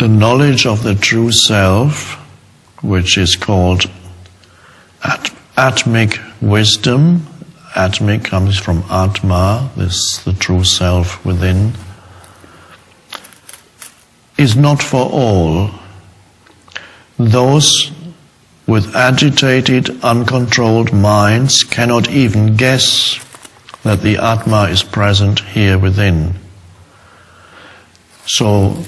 the knowledge of the true self, which is called Atmic wisdom. Atmic comes from Atma, this the true self within, is not for all. Those with agitated, uncontrolled minds cannot even guess that the Atma is present here within. So,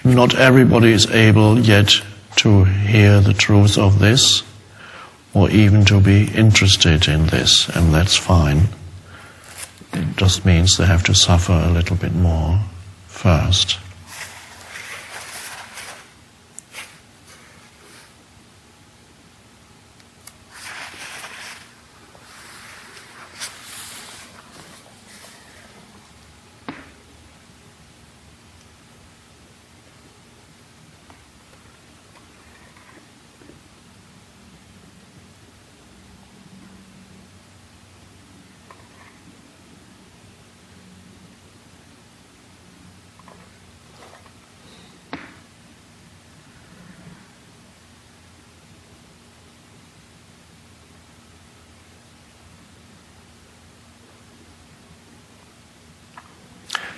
not everybody is able yet to hear the truth of this, or even to be interested in this, and that's fine. It just means they have to suffer a little bit more first.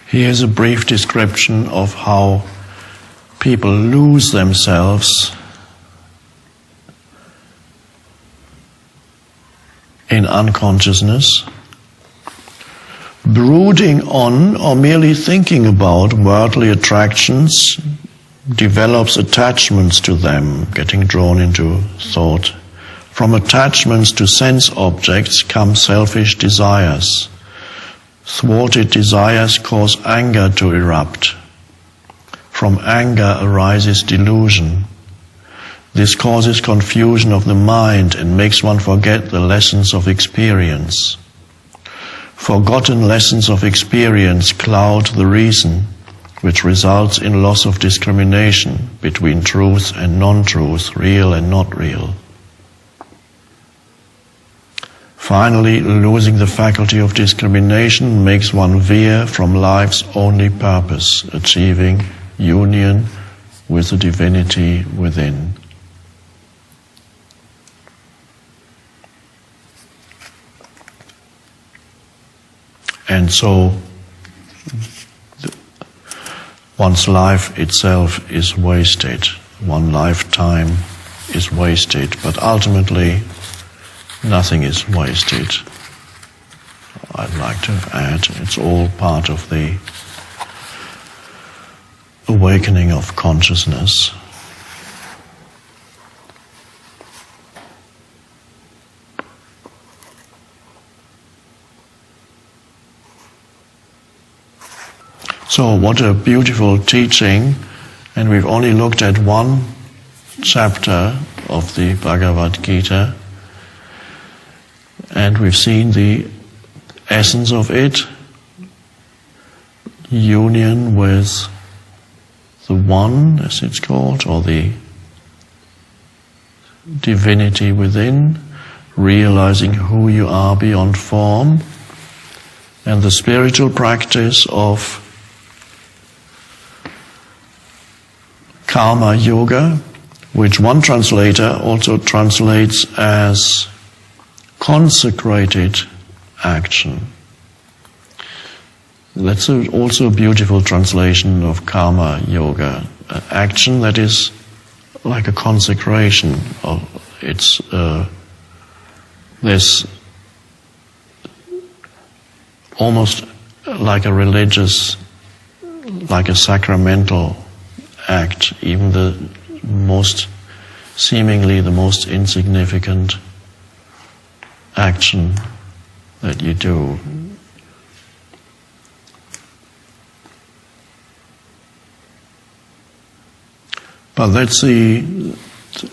Here's a brief description of how people lose themselves in unconsciousness. Brooding on or merely thinking about worldly attractions develops attachments to them, getting drawn into thought. From attachments to sense objects come selfish desires. Thwarted desires cause anger to erupt. From anger arises delusion. This causes confusion of the mind and makes one forget the lessons of experience. Forgotten lessons of experience cloud the reason, which results in loss of discrimination between truth and non-truth, real and not real. Finally, losing the faculty of discrimination makes one veer from life's only purpose, achieving union with the divinity within. And so, one's life itself is wasted. One lifetime is wasted, but ultimately, nothing is wasted. I'd like to add, it's all part of the awakening of consciousness. So what a beautiful teaching, and we've only looked at one chapter of the Bagadgita. And we've seen the essence of it, union with the One, as it's called, or the divinity within, realizing who you are beyond form, and the spiritual practice of karma yoga, which one translator also translates as consecrated action. That's also a beautiful translation of karma yoga. An action that is like a consecration. It's there's almost like a religious, like a sacramental act, even seemingly the most insignificant action that you do. But let's see,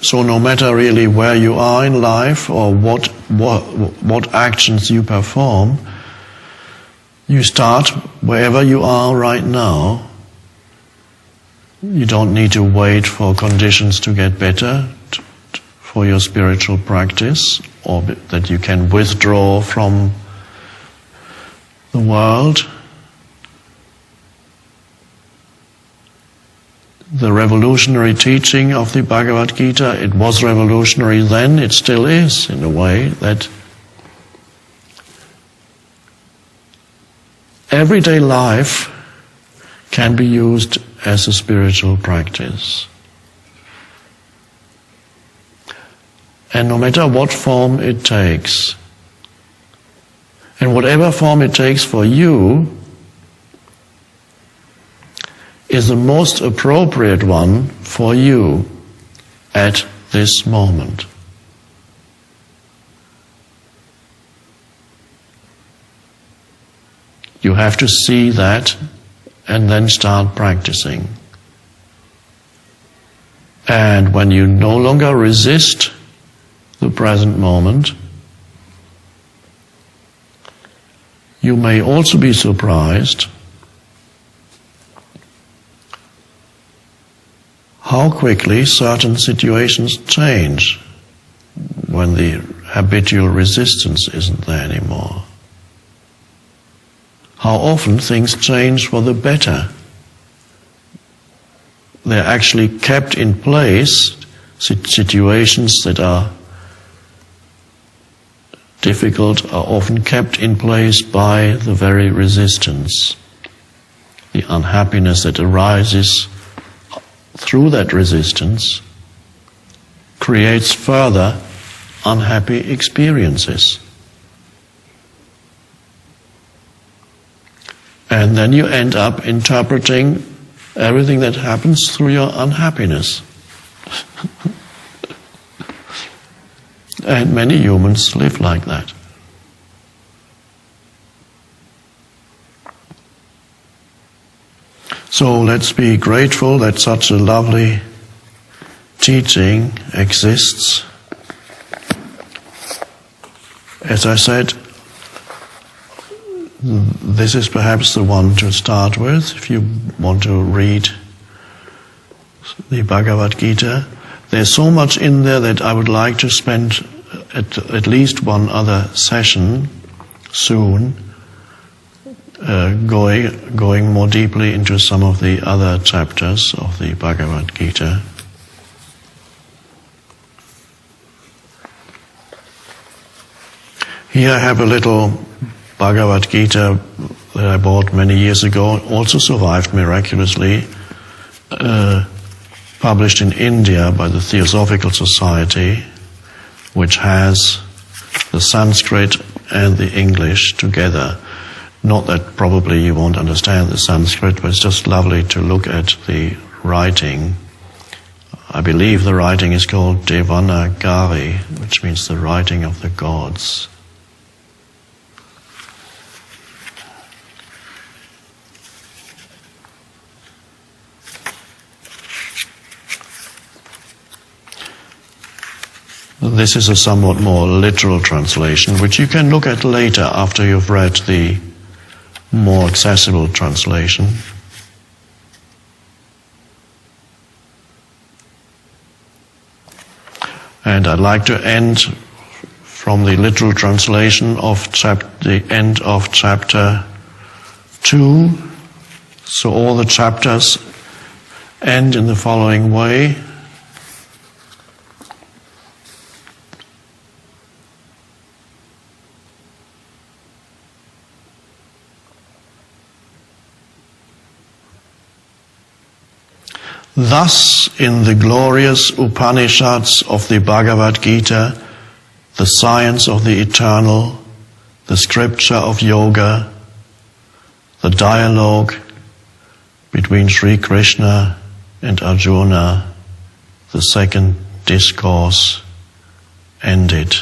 so no matter really where you are in life or what actions you perform, you start wherever you are right now. You don't need to wait for conditions to get better for your spiritual practice, or that you can withdraw from the world. the revolutionary teaching of the Bhagavad Gita. It was revolutionary then, it still is in a way, that everyday life can be used as a spiritual practice. And no matter what form it takes, and whatever form it takes for you, is the most appropriate one for you at this moment. You have to see that and then start practicing. And when you no longer resist the present moment, you may also be surprised how quickly certain situations change when the habitual resistance isn't there anymore. How often things change for the better. They're actually kept in place, situations that are difficult are often kept in place by the very resistance. The unhappiness that arises through that resistance creates further unhappy experiences. And then you end up interpreting everything that happens through your unhappiness. And many humans live like that. So let's be grateful that such a lovely teaching exists. As I said, this is perhaps the one to start with if you want to read the Bhagavad Gita. There's so much in there that I would like to spend at least one other session soon going more deeply into some of the other chapters of the Bhagavad Gita. Here I have a little Bhagavad Gita that I bought many years ago, also survived miraculously, published in India by the Theosophical Society, which has the Sanskrit and the English together. Not that probably you won't understand the Sanskrit, but it's just lovely to look at the writing. I believe the writing is called Devanagari, which means the writing of the gods. This is a somewhat more literal translation, which you can look at later after you've read the more accessible translation. And I'd like to end from the literal translation of the end of chapter 2. So all the chapters end in the following way. Thus, in the glorious Upanishads of the Bhagavad Gita, the science of the eternal, the scripture of yoga, the dialogue between Sri Krishna and Arjuna, the second discourse ended.